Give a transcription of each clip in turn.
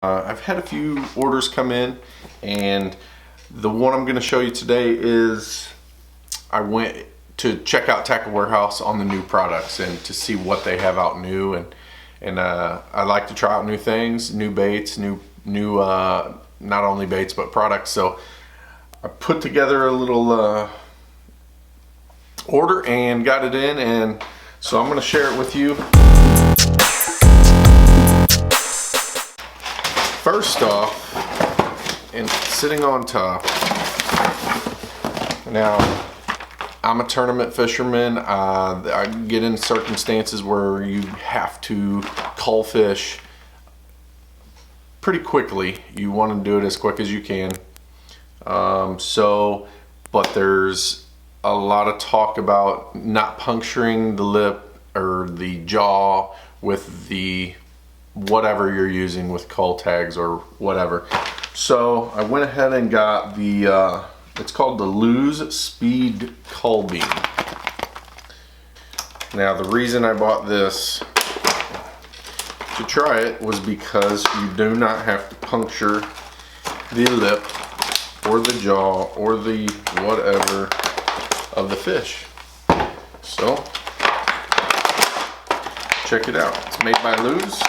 I've had a few orders come in, and the one I'm going to show you today is I went to check out Tackle Warehouse on the new products and to see what they have out new, and I like to try out new things, new baits, new not only baits but products. So I put together a little order and got it in, and so I'm going to share it with you. First off, and sitting on top, now I'm a tournament fisherman. I get in circumstances where you have to cull fish pretty quickly. You want to do it as quick as you can. But there's a lot of talk about not puncturing the lip or the jaw with the whatever you're using with cull tags or whatever. So I went ahead and got the it's called the Lose Speed Cull Beam. Now the reason I bought this to try it was because you do not have to puncture the lip or the jaw or the whatever of the fish. So check it out. It's made by Lose.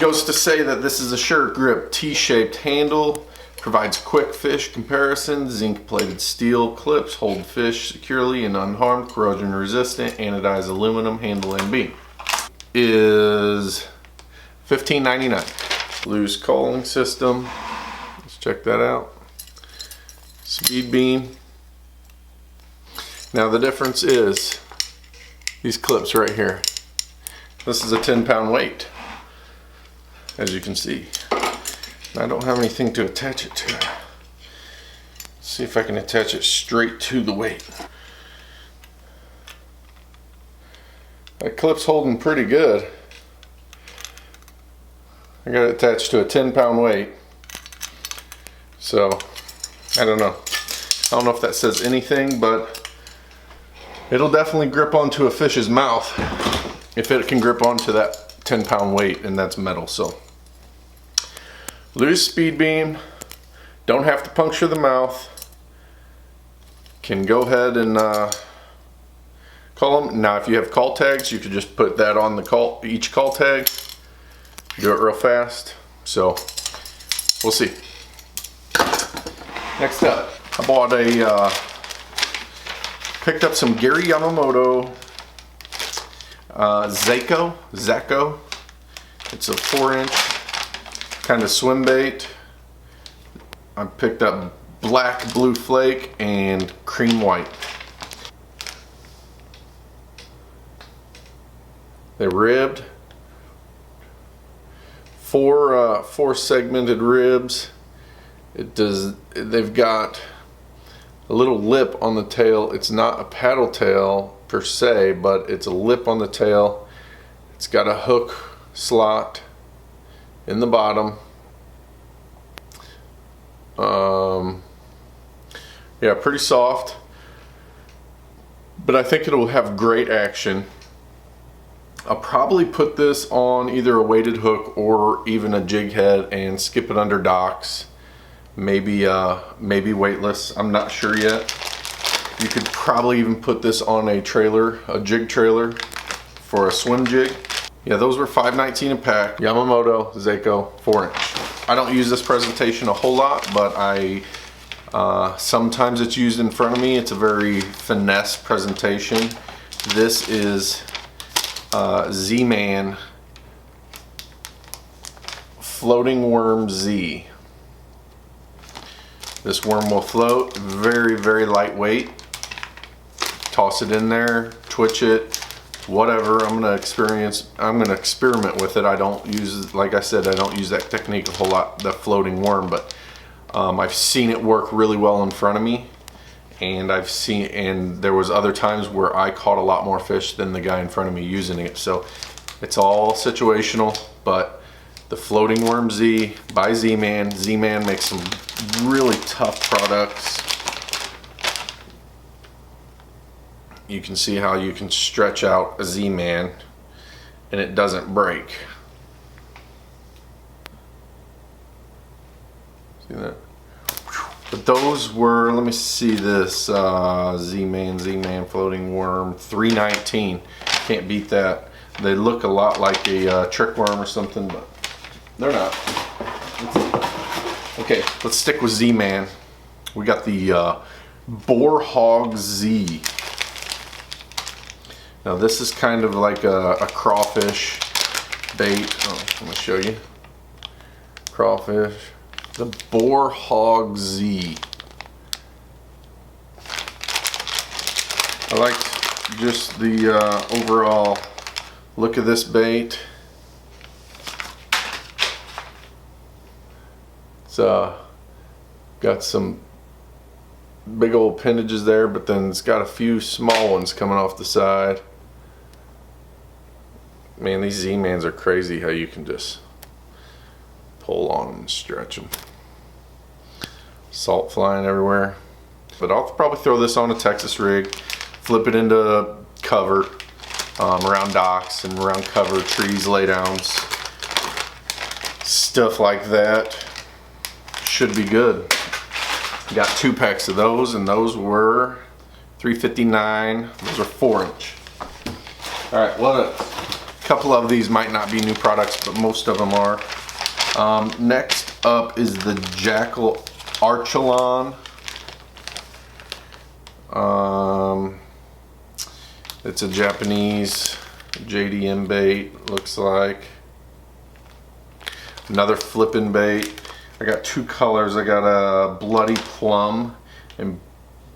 Goes to say that this is a sure grip T-shaped handle, provides quick fish comparison, zinc plated steel clips hold fish securely and unharmed, corrosion resistant, anodized aluminum handle and beam. Is $15.99. Lose culling system, let's check that out. Speed beam. Now the difference is these clips right here. This is a 10-pound weight, as you can see. I don't have anything to attach it to. Let's see if I can attach it straight to the weight. That clip's holding pretty good. I got it attached to a 10-pound weight. So, I don't know. I don't know if that says anything, but it'll definitely grip onto a fish's mouth if it can grip onto that 10-pound weight, and that's metal. So Lose Speed Beam, don't have to puncture the mouth, can go ahead and cull them. Now if you have cull tags, you could just put that on the each cull tag, do it real fast. So we'll see. Next up, I bought picked up some Gary Yamamoto Zacco. It's a 4-inch kind of swim bait. I picked up black blue flake and cream white. They're ribbed, four segmented ribs. They've got a little lip on the tail. It's not a paddle tail per se, but it's a lip on the tail. It's got a hook slot in the bottom. Yeah, pretty soft, but I think it'll have great action. I'll probably put this on either a weighted hook or even a jig head and skip it under docks. Maybe weightless, I'm not sure yet. You could probably even put this on a trailer, a jig trailer for a swim jig. Yeah, those were $5.19 a pack. Yamamoto Zacco 4-inch. I don't use this presentation a whole lot, but sometimes it's used in front of me. It's a very finesse presentation. This is ZMan Floating Worm Z. This worm will float, very, very lightweight. Toss it in there, twitch it, whatever. I'm gonna experiment with it. I don't use, like I said, I don't use that technique a whole lot, the floating worm, but I've seen it work really well in front of me, and there was other times where I caught a lot more fish than the guy in front of me using it. So it's all situational, but the Floating Worm Z by ZMan. ZMan makes some really tough products. You can see how you can stretch out a ZMan and it doesn't break. See that? But those were, let me see this, Z-Man floating worm, $3.19. Can't beat that. They look a lot like a trick worm or something, but they're not. Okay, let's stick with Z-Man. We got the Boarhog Z. Now this is kind of like a crawfish bait. Oh, I'm gonna show you. Crawfish. The Boarhog Z. I like just the overall look of this bait. It's got some big old appendages there, but then it's got a few small ones coming off the side. Man, these Z-Mans are crazy how you can just pull on them and stretch them. Salt flying everywhere. But I'll probably throw this on a Texas rig, flip it into cover around docks and around cover, trees, laydowns, stuff like that. Should be good. Got 2 packs of those, and those were $3.59. Those are 4-inch. Alright, well, a couple of these might not be new products, but most of them are. Next up is the Jackal Archelon. It's a Japanese JDM bait, looks like. Another flipping bait. I got 2 colors. I got a bloody plum and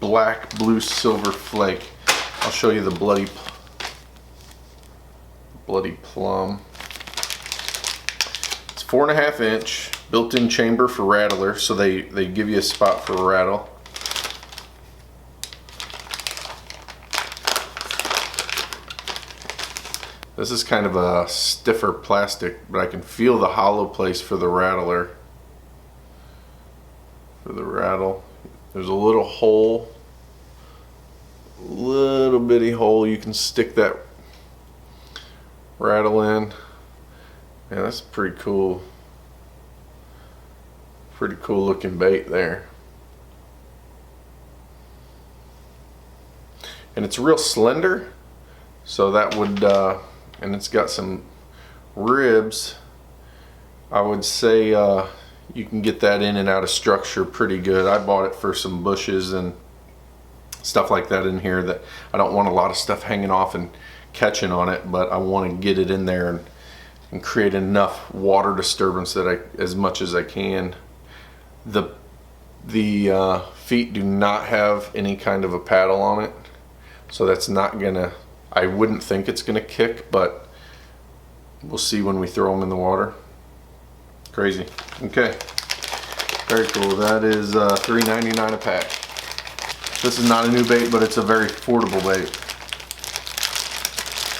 black blue silver flake. I'll show you the bloody plum. It's 4.5 inch, built-in chamber for rattler, so they give you a spot for a rattle. This is kind of a stiffer plastic, but I can feel the hollow place for the rattler. For the rattle, there's a little hole, little bitty hole you can stick that rattle in. Yeah, that's pretty cool. Pretty cool looking bait there. And it's real slender, so that would and it's got some ribs. I would say you can get that in and out of structure pretty good. I bought it for some bushes and stuff like that in here that I don't want a lot of stuff hanging off and catching on it, but I want to get it in there and create enough water disturbance that as much as I can. The feet do not have any kind of a paddle on it, so that's not gonna, I wouldn't think it's gonna kick, but we'll see when we throw them in the water. Crazy. Okay, very cool. That is $3.99 a pack. This is not a new bait, but it's a very affordable bait.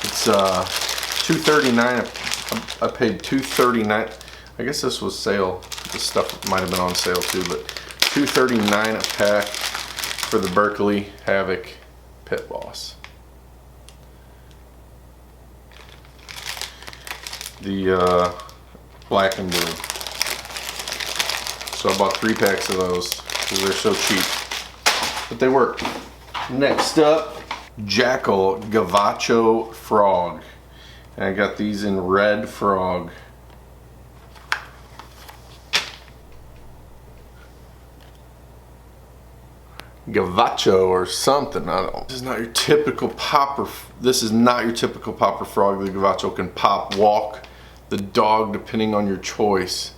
It's $2.39. I paid $2.39. I guess this was sale. This stuff might have been on sale too, but $2.39 a pack for the Berkeley Havoc Pit Boss. The black and blue. So I bought 3 packs of those because they're so cheap, but they work. Next up, Jackal Gavage frog, and I got these in red frog. Gavacho or something. I don't. This is not your typical popper. This is not your typical popper frog. The Gavacho can pop, walk the dog depending on your choice.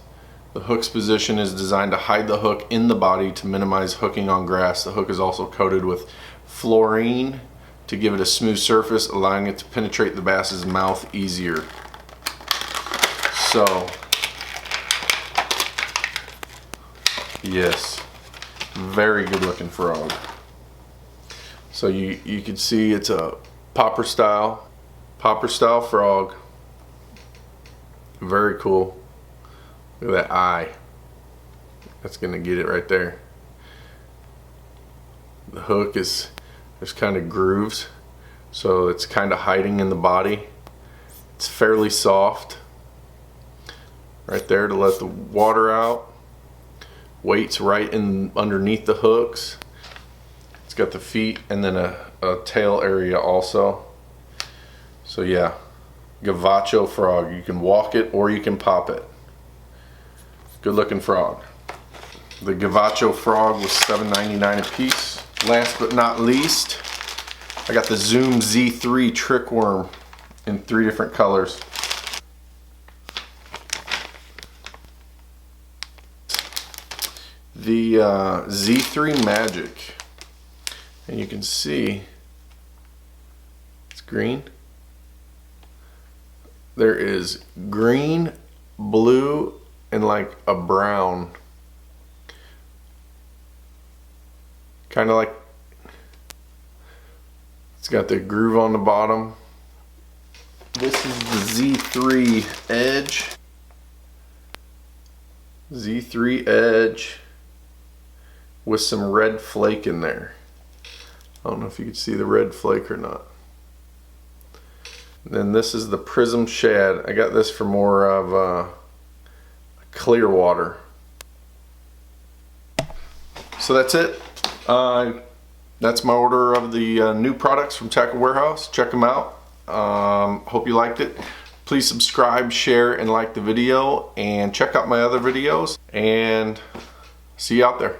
The hook's position is designed to hide the hook in the body to minimize hooking on grass. The hook is also coated with fluorine to give it a smooth surface, allowing it to penetrate the bass's mouth easier. So, yes, very good looking frog. So you can see it's a popper style frog. Very cool. Look at that eye. That's gonna get it right there. The hook is, there's kind of grooves, so it's kind of hiding in the body. It's fairly soft right there to let the water out. Weights right in underneath the hooks. It's got the feet and then a tail area also. So yeah, Gavacho frog. You can walk it or you can pop it. Good looking frog. The Gavacho frog was $7.99 a piece. Last but not least, I got the Zoom Z3 trick worm in 3 different colors. The Z3 Magic, and you can see it's green. There is green, blue, and like a brown, kind of like it's got the groove on the bottom. This is the Z3 Edge. Z3 Edge with some red flake in there. I don't know if you can see the red flake or not. Then this is the Prism Shad. I got this for more of clear water. So that's it. That's my order of the new products from Tackle Warehouse. Check them out. Hope you liked it. Please subscribe, share, and like the video, and check out my other videos, and see you out there.